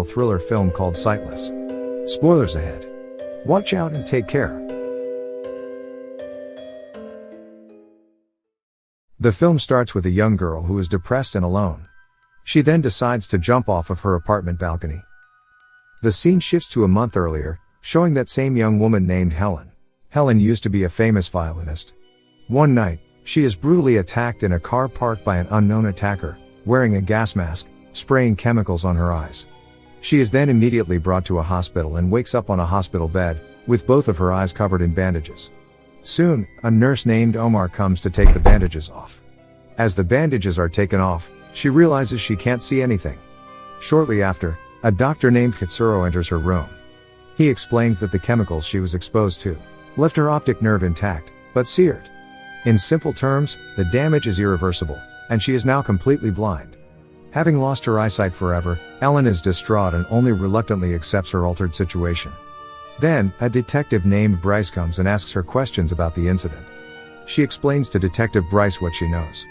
thriller film called Sightless. Spoilers ahead. Watch out and take care. The film starts with a young girl who is depressed and alone. She then decides to jump off of her apartment balcony. The scene shifts to a month earlier, showing that same young woman named Helen. Helen used to be a famous violinist. One night, she is brutally attacked in a car parked by an unknown attacker, wearing a gas mask, spraying chemicals on her eyes. She is then immediately brought to a hospital and wakes up on a hospital bed, with both of her eyes covered in bandages. Soon, a nurse named Omar comes to take the bandages off. As the bandages are taken off, she realizes she can't see anything. Shortly after, a doctor named Katsuro enters her room. He explains that the chemicals she was exposed to left her optic nerve intact, but seared. In simple terms, the damage is irreversible, and she is now completely blind. Having lost her eyesight forever, Ellen is distraught and only reluctantly accepts her altered situation. Then, a detective named Bryce comes and asks her questions about the incident. She explains to Detective Bryce what she knows.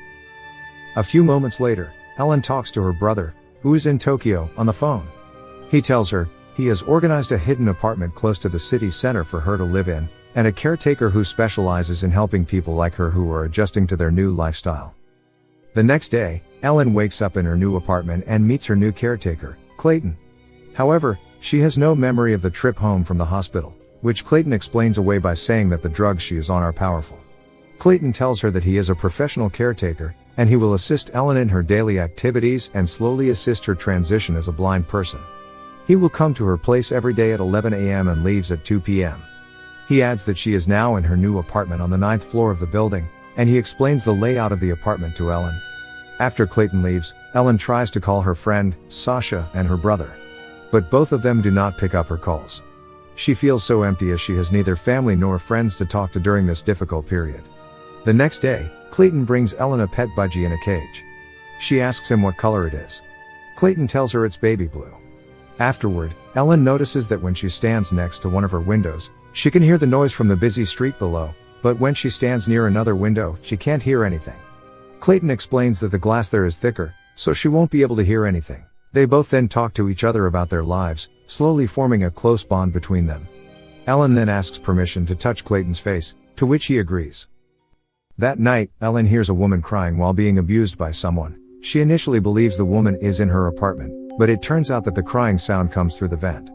A few moments later, Ellen talks to her brother, who is in Tokyo, on the phone. He tells her he has organized a hidden apartment close to the city center for her to live in, and a caretaker who specializes in helping people like her who are adjusting to their new lifestyle. The next day, Ellen wakes up in her new apartment and meets her new caretaker, Clayton. However, she has no memory of the trip home from the hospital, which Clayton explains away by saying that the drugs she is on are powerful. Clayton tells her that he is a professional caretaker, and he will assist Ellen in her daily activities and slowly assist her transition as a blind person. He will come to her place every day at 11 a.m. and leaves at 2 p.m. He adds that she is now in her new apartment on the 9th floor of the building, and he explains the layout of the apartment to Ellen. After Clayton leaves, Ellen tries to call her friend, Sasha, and her brother. But both of them do not pick up her calls. She feels so empty as she has neither family nor friends to talk to during this difficult period. The next day, Clayton brings Ellen a pet budgie in a cage. She asks him what color it is. Clayton tells her it's baby blue. Afterward, Ellen notices that when she stands next to one of her windows, she can hear the noise from the busy street below, but when she stands near another window, she can't hear anything. Clayton explains that the glass there is thicker, so she won't be able to hear anything. They both then talk to each other about their lives, slowly forming a close bond between them. Ellen then asks permission to touch Clayton's face, to which he agrees. That night, Ellen hears a woman crying while being abused by someone. She initially believes the woman is in her apartment, but it turns out that the crying sound comes through the vent.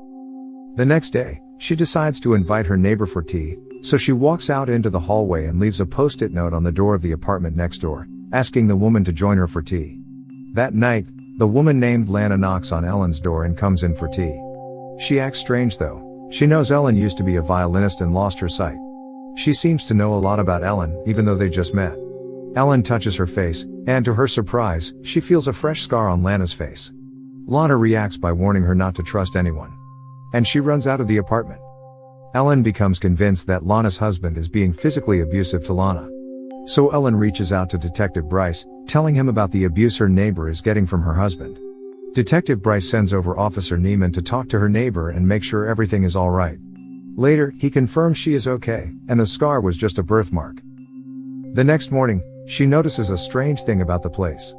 The next day, she decides to invite her neighbor for tea, so she walks out into the hallway and leaves a post-it note on the door of the apartment next door, asking the woman to join her for tea. That night, the woman named Lana knocks on Ellen's door and comes in for tea. She acts strange though. She knows Ellen used to be a violinist and lost her sight. She seems to know a lot about Ellen, even though they just met. Ellen touches her face, and to her surprise, she feels a fresh scar on Lana's face. Lana reacts by warning her not to trust anyone. And she runs out of the apartment. Ellen becomes convinced that Lana's husband is being physically abusive to Lana. So Ellen reaches out to Detective Bryce, telling him about the abuse her neighbor is getting from her husband. Detective Bryce sends over Officer Neiman to talk to her neighbor and make sure everything is alright. Later, he confirms she is okay, and the scar was just a birthmark. The next morning, she notices a strange thing about the place.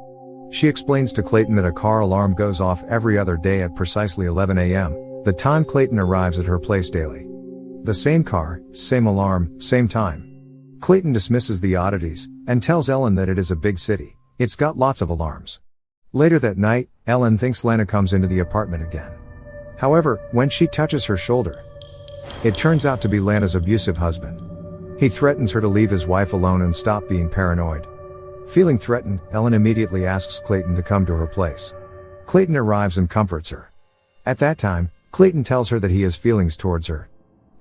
She explains to Clayton that a car alarm goes off every other day at precisely 11 a.m., the time Clayton arrives at her place daily. The same car, same alarm, same time. Clayton dismisses the oddities, and tells Ellen that it is a big city. It's got lots of alarms. Later that night, Ellen thinks Lana comes into the apartment again. However, when she touches her shoulder, it turns out to be Lana's abusive husband. He threatens her to leave his wife alone and stop being paranoid. Feeling threatened, Ellen immediately asks Clayton to come to her place. Clayton arrives and comforts her. At that time, Clayton tells her that he has feelings towards her.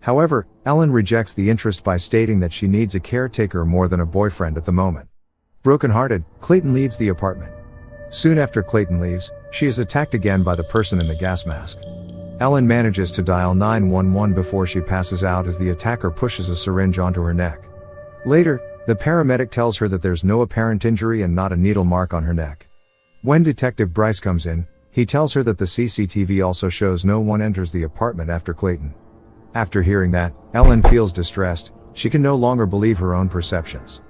However, Ellen rejects the interest by stating that she needs a caretaker more than a boyfriend at the moment. Brokenhearted, Clayton leaves the apartment. Soon after Clayton leaves, she is attacked again by the person in the gas mask. Ellen manages to dial 911 before she passes out as the attacker pushes a syringe onto her neck. Later, the paramedic tells her that there's no apparent injury and not a needle mark on her neck. When Detective Bryce comes in, he tells her that the CCTV also shows no one enters the apartment after Clayton. After hearing that, Ellen feels distressed. She can no longer believe her own perceptions.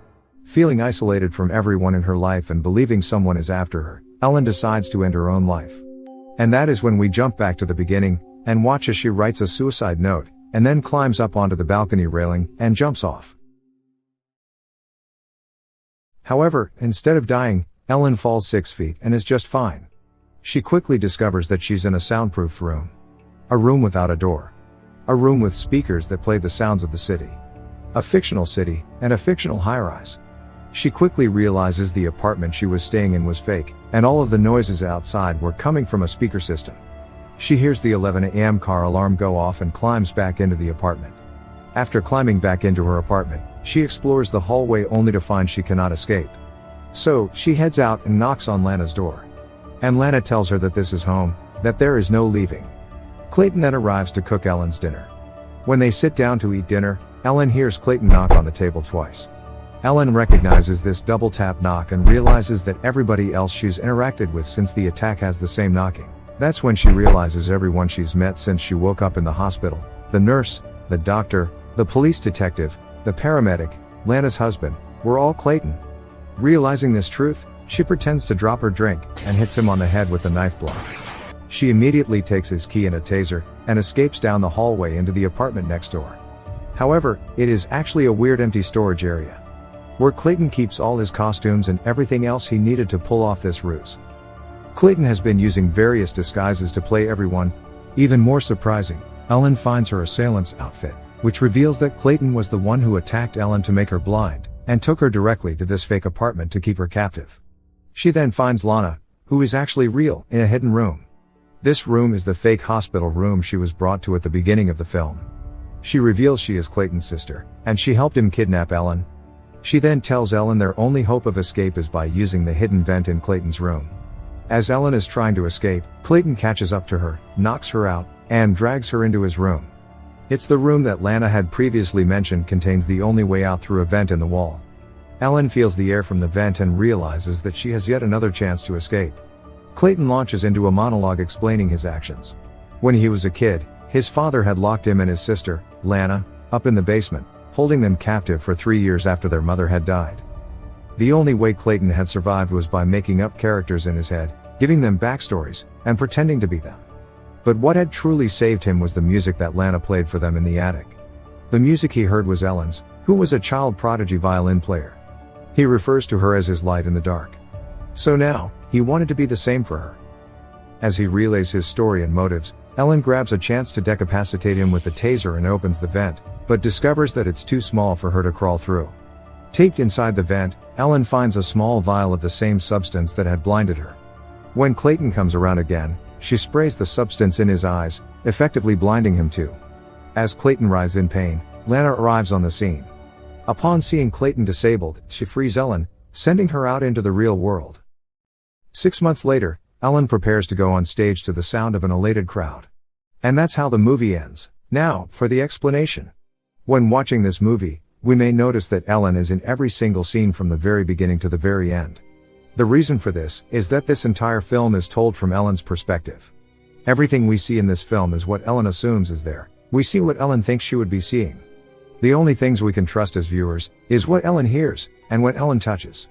Feeling isolated from everyone in her life and believing someone is after her, Ellen decides to end her own life. And that is when we jump back to the beginning, and watch as she writes a suicide note, and then climbs up onto the balcony railing, and jumps off. However, instead of dying, Ellen falls 6 feet and is just fine. She quickly discovers that she's in a soundproofed room. A room without a door. A room with speakers that play the sounds of the city. A fictional city, and a fictional high-rise. She quickly realizes the apartment she was staying in was fake, and all of the noises outside were coming from a speaker system. She hears the 11 a.m. car alarm go off and climbs back into the apartment. After climbing back into her apartment, she explores the hallway only to find she cannot escape. So, she heads out and knocks on Lana's door. And Lana tells her that this is home, that there is no leaving. Clayton then arrives to cook Ellen's dinner. When they sit down to eat dinner, Ellen hears Clayton knock on the table twice. Ellen recognizes this double tap knock and realizes that everybody else she's interacted with since the attack has the same knocking. That's when she realizes everyone she's met since she woke up in the hospital, the nurse, the doctor, the police detective, the paramedic, Lana's husband, were all Clayton. Realizing this truth, she pretends to drop her drink and hits him on the head with a knife block. She immediately takes his key and a taser and escapes down the hallway into the apartment next door. However, it is actually a weird empty storage area, where Clayton keeps all his costumes and everything else he needed to pull off this ruse. Clayton has been using various disguises to play everyone. Even more surprising, Ellen finds her assailant's outfit, which reveals that Clayton was the one who attacked Ellen to make her blind, and took her directly to this fake apartment to keep her captive. She then finds Lana, who is actually real, in a hidden room. This room is the fake hospital room she was brought to at the beginning of the film. She reveals she is Clayton's sister, and she helped him kidnap Ellen. She then tells Ellen their only hope of escape is by using the hidden vent in Clayton's room. As Ellen is trying to escape, Clayton catches up to her, knocks her out, and drags her into his room. It's the room that Lana had previously mentioned contains the only way out through a vent in the wall. Ellen feels the air from the vent and realizes that she has yet another chance to escape. Clayton launches into a monologue explaining his actions. When he was a kid, his father had locked him and his sister, Lana, up in the basement, holding them captive for 3 years after their mother had died. The only way Clayton had survived was by making up characters in his head, giving them backstories, and pretending to be them. But what had truly saved him was the music that Lana played for them in the attic. The music he heard was Ellen's, who was a child prodigy violin player. He refers to her as his light in the dark. So now, he wanted to be the same for her. As he relays his story and motives, Ellen grabs a chance to decapacitate him with the taser and opens the vent, but discovers that it's too small for her to crawl through. Taped inside the vent, Ellen finds a small vial of the same substance that had blinded her. When Clayton comes around again, she sprays the substance in his eyes, effectively blinding him too. As Clayton writhes in pain, Lana arrives on the scene. Upon seeing Clayton disabled, she frees Ellen, sending her out into the real world. 6 months later, Ellen prepares to go on stage to the sound of an elated crowd. And that's how the movie ends. Now, for the explanation. When watching this movie, we may notice that Ellen is in every single scene from the very beginning to the very end. The reason for this is that this entire film is told from Ellen's perspective. Everything we see in this film is what Ellen assumes is there. We see what Ellen thinks she would be seeing. The only things we can trust as viewers is what Ellen hears and what Ellen touches.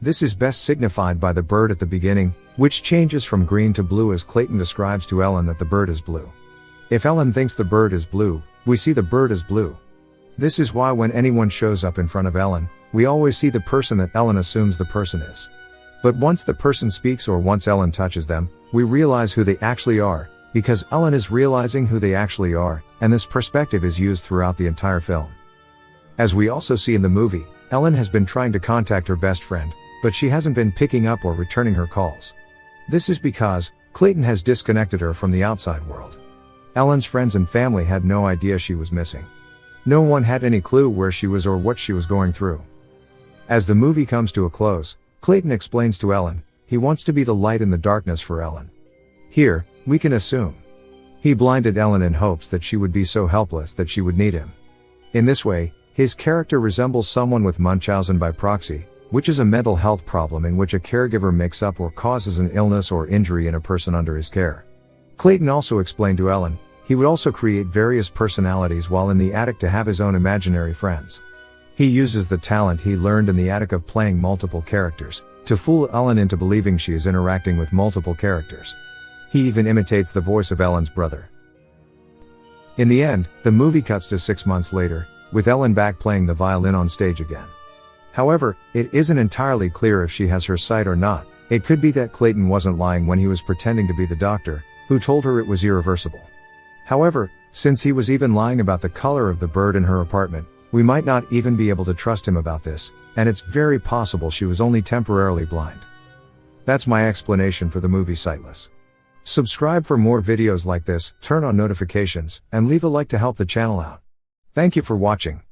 This is best signified by the bird at the beginning, which changes from green to blue as Clayton describes to Ellen that the bird is blue. If Ellen thinks the bird is blue, we see the bird as blue. This is why when anyone shows up in front of Ellen, we always see the person that Ellen assumes the person is. But once the person speaks or once Ellen touches them, we realize who they actually are, because Ellen is realizing who they actually are, and this perspective is used throughout the entire film. As we also see in the movie, Ellen has been trying to contact her best friend, but she hasn't been picking up or returning her calls. This is because Clayton has disconnected her from the outside world. Ellen's friends and family had no idea she was missing. No one had any clue where she was or what she was going through. As the movie comes to a close, Clayton explains to Ellen, he wants to be the light in the darkness for Ellen. Here, we can assume he blinded Ellen in hopes that she would be so helpless that she would need him. In this way, his character resembles someone with Munchausen by proxy, which is a mental health problem in which a caregiver makes up or causes an illness or injury in a person under his care. Clayton also explained to Ellen, he would also create various personalities while in the attic to have his own imaginary friends. He uses the talent he learned in the attic of playing multiple characters, to fool Ellen into believing she is interacting with multiple characters. He even imitates the voice of Ellen's brother. In the end, the movie cuts to 6 months later, with Ellen back playing the violin on stage again. However, it isn't entirely clear if she has her sight or not. It could be that Clayton wasn't lying when he was pretending to be the doctor, who told her it was irreversible. However, since he was even lying about the color of the bird in her apartment, we might not even be able to trust him about this, and it's very possible she was only temporarily blind. That's my explanation for the movie Sightless. Subscribe for more videos like this, turn on notifications, and leave a like to help the channel out. Thank you for watching.